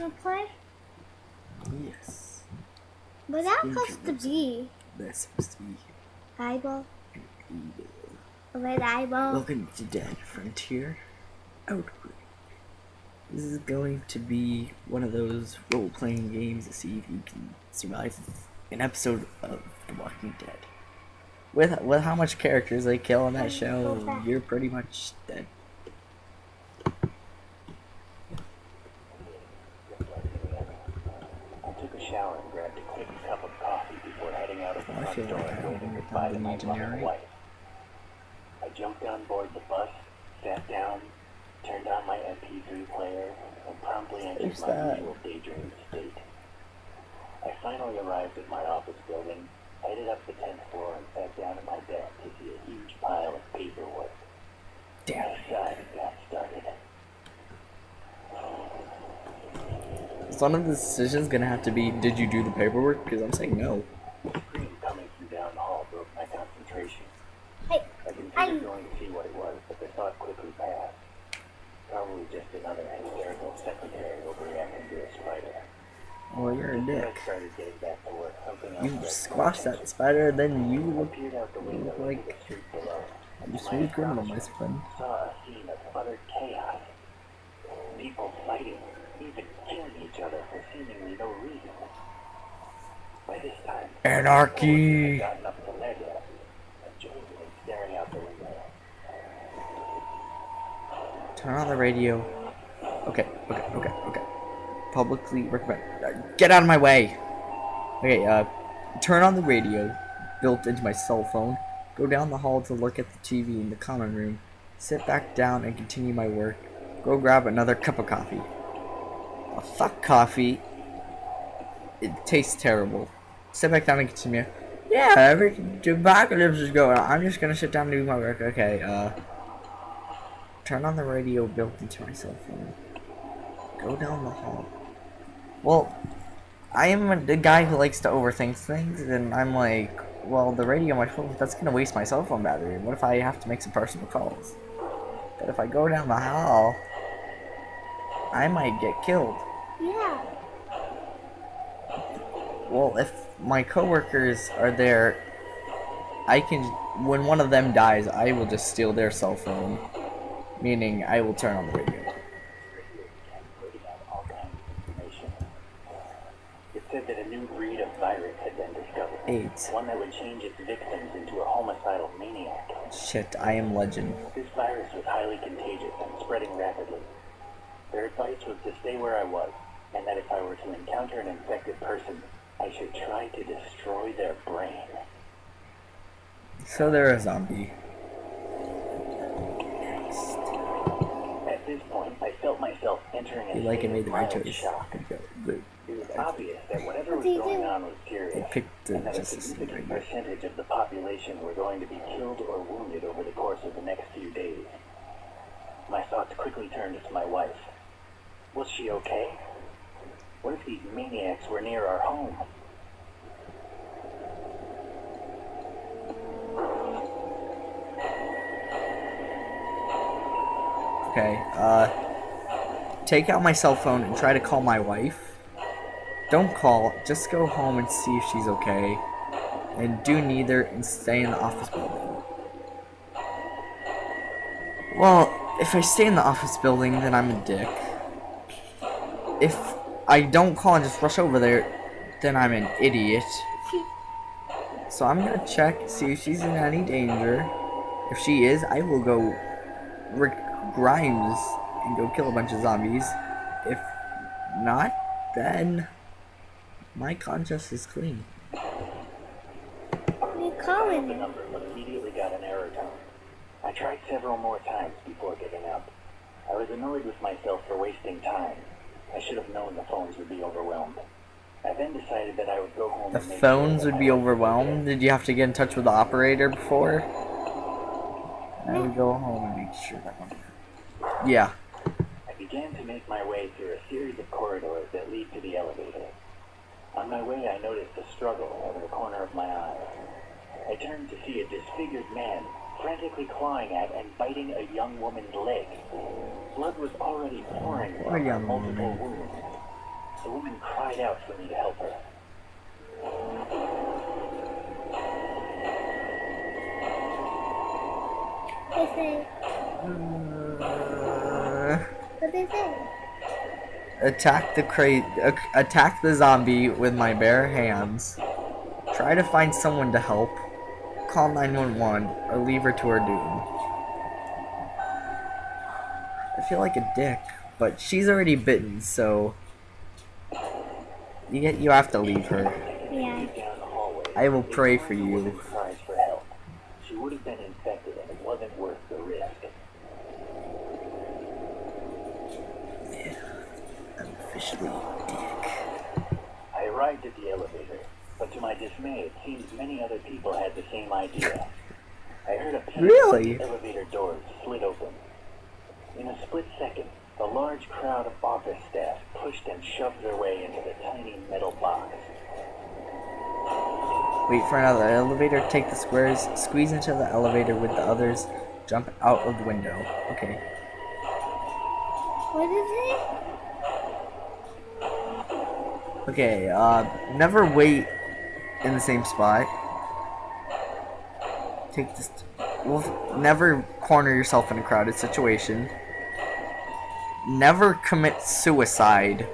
Wanna play? Yes. But that supposed to be That's supposed to be Bible. evil. A red eyeball. Welcome to Dead Frontier Outbreak. This is going to be one of those role-playing games to see if you can survive an episode of The Walking Dead. With how much characters they kill on that show, you're pretty much dead. I took a shower and grabbed a quick cup of coffee before heading out of the I front feel door like I and don't waving have goodbye the to my need to loving narrate. wife. I jumped on board the bus, sat down, turned on my MP3 player, and promptly entered my usual daydream state. I finally arrived at my office building, headed up the 10th floor, and sat down at my desk to see a huge pile of paperwork. Damn. I sighed and got started. One of the decisions gonna have to be, did you do the paperwork? Because I'm saying no. The scream coming from down the hall broke my concentration. Hey, I considered going to see what it was, but the thought quickly passed. Probably just another hysterical secretary overreacting to a spider. Well, you're a As dick. I started getting back to work, something else You grabbed my squashed that attention. spider, then you I look peered out the window like into the street below. you smooth criminal, my friend. Saw a scene of utter chaos. People fighting, even killing each other for seemingly no reason. By this time, Anarchy! I gotten up to leg up and joined me staring out the window. Turn on the radio. Okay. Publicly recommend. Get out of my way! Okay, turn on the radio, built into my cell phone. Go down the hall to look at the TV in the common room. Sit back down and continue my work. Go grab another cup of coffee. Fuck coffee. It tastes terrible. Sit back down and continue. Yeah, the apocalypse is going on. I'm just gonna sit down and do my work. Okay, turn on the radio built into my cell phone. Go down the hall. Well, I am the guy who likes to overthink things, and I'm like, well, the radio on my phone, that's gonna waste my cell phone battery. What if I have to make some personal calls? But if I go down the hall, I might get killed. yeah. Well, if my coworkers are there, I can, when one of them dies, I will just steal their cell phone. Meaning, I will turn on the radio. All kinds of information. It said that a new breed of virus had been discovered. AIDS. One that would change its victims into a homicidal maniac. Shit, I am legend. This virus was highly contagious and spreading rapidly. Their advice was to stay where I was, and that if I were to encounter an infected person, I should try to destroy their brain. So they're a zombie. At this point, I felt myself entering a They like state it made of the right mild choice. shock. Good. It was obvious that whatever was going on was serious, They picked the and that a Justice League significant radio. percentage of the population were going to be killed or wounded over the course of the next few days. My thoughts quickly turned to my wife. Was she okay? What if these maniacs were near our home? Okay, take out my cell phone and try to call my wife. Don't call, just go home and see if she's okay. And do neither and stay in the office building. Well, if I stay in the office building, then I'm a dick. If I don't call and just rush over there, then I'm an idiot. So I'm gonna check, see if she's in any danger. If she is, I will go Rick Grimes and go kill a bunch of zombies. If not, then my conscience is clean. What are you calling The it? number, but immediately got an error tone. I tried several more times before giving up. I was annoyed with myself for wasting time. I should have known the phones would be overwhelmed. I then decided that I would go home The and make phones sure would that be my wife was overwhelmed. okay. Did you have to get in touch with the operator before? I would go home and make sure that one. Yeah. I began to make my way through a series of corridors that lead to the elevator. On my way, I noticed a struggle over the corner of my eye. I turned to see a disfigured man frantically clawing at and biting a young woman's leg. Blood was already pouring Poor young from multiple woman. wounds. The woman cried out for me to help her. They say, what they say? Attack the zombie with my bare hands. Try to find someone to help. Call 911 or leave her to her doom. I feel like a dick, but she's already bitten, so you have to leave her. Yeah. Down the hallway, I will pray for the woman you. cries for help. She would have been infected and it wasn't worth the risk. I'm officially a dick. I arrived at the elevator, but to my dismay, it seems many other people had the same idea. I heard a ping Really? as the elevator doors slid open. In a split second, a large crowd of office staff pushed and shoved their way into the tiny metal box. Wait for another elevator, take the squares, squeeze into the elevator with the others, jump out of the window. Okay. What is it? Okay, never wait in the same spot. Take this. Well, never corner yourself in a crowded situation. Never commit suicide.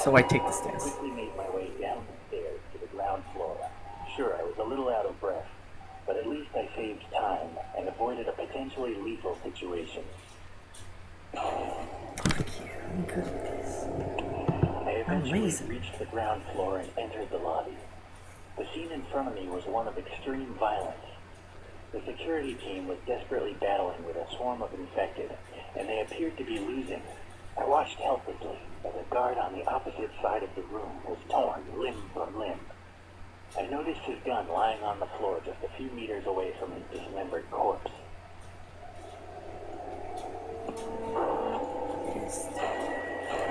So I take the I stairs. quickly made my way down the stairs to the ground floor. Sure, I was a little out of breath, but at least I saved time and avoided a potentially lethal situation. Fuck you, I'm good at this. I eventually Amazing. reached the ground floor and entered the lobby. The scene in front of me was one of extreme violence. The security team was desperately battling with a swarm of infected, and they appeared to be losing. I watched helplessly as a guard on the opposite side of the room was torn limb from limb. I noticed his gun lying on the floor just a few meters away from his dismembered corpse.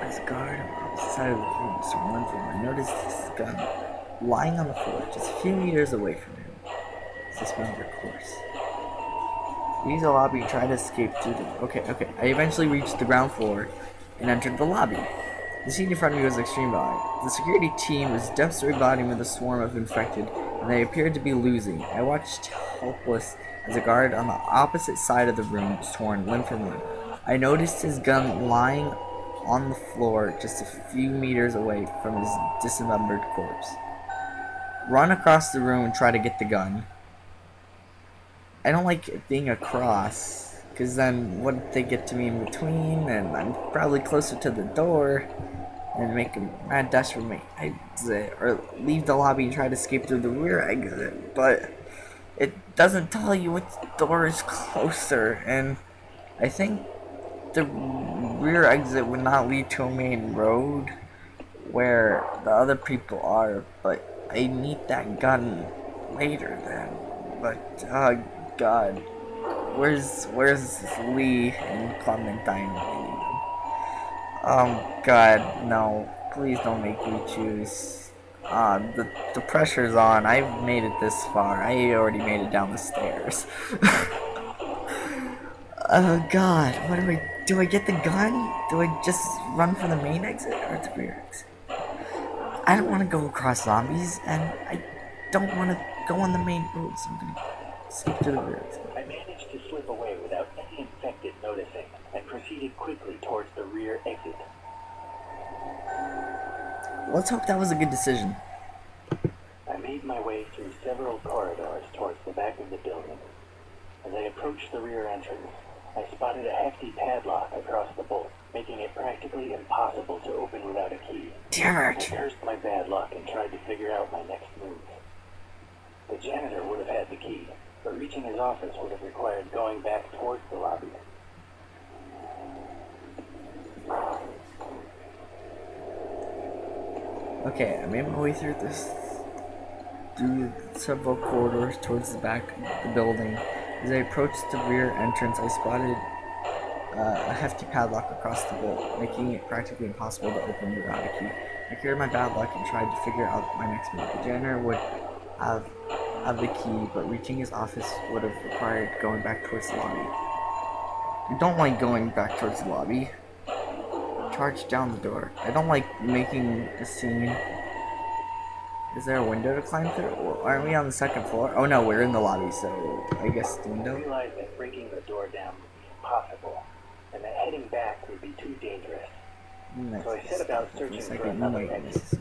As a guard on the opposite side of the room, someone from I noticed his gun lying on the floor just a few meters away from him. His dismembered corpse. Use the lobby and try to escape through the... Okay. I eventually reached the ground floor and entered the lobby. The scene in front of me was extreme violent. The security team was desperately battling with a swarm of infected, and they appeared to be losing. I watched helpless as a guard on the opposite side of the room was torn limb from limb. I noticed his gun lying on the floor just a few meters away from his dismembered corpse. Run across the room and try to get the gun. I don't like it being across, because then what if they get to me in between, and I'm probably closer to the door, and make a mad dash for my exit, or leave the lobby and try to escape through the rear exit, but it doesn't tell you which door is closer, and I think the rear exit would not lead to a main road where the other people are, but I need that gun later then. But God, where's Lee and Clementine? God, no, please don't make me choose. The pressure's on. I've made it this far. I already made it down the stairs. Oh God, what do I get the gun? Do I just run for the main exit or the rear exit? I don't want to go across zombies, and I don't want to go on the main road, so I'm gonna skip to the rear exit. I managed to slip away without any infected noticing and proceeded quickly towards the rear exit. Let's hope that was a good decision. I made my way through several corridors towards the back of the building. As I approached the rear entrance, I spotted a hefty padlock across the bolt, making it practically impossible to open without a key. Damn I it! cursed my bad luck and tried to figure out my next move. The janitor would have had the key, but reaching his office would have required going back towards the lobby. Okay, I made my way through several corridors towards the back of the building. As I approached the rear entrance, I spotted a hefty padlock across the bolt, making it practically impossible to open without a key. I carried my bad luck and tried to figure out my next move. The janitor would have the key, but reaching his office would have required going back towards the lobby. I don't like going back towards the lobby. charge down the door. I don't like making a scene. Is there a window to climb through? Well, aren't we on the second floor? Oh no, we're in the lobby, so I guess the I window. realized that breaking the door down would be impossible, and that heading back would be too dangerous. So I set about searching for another exit.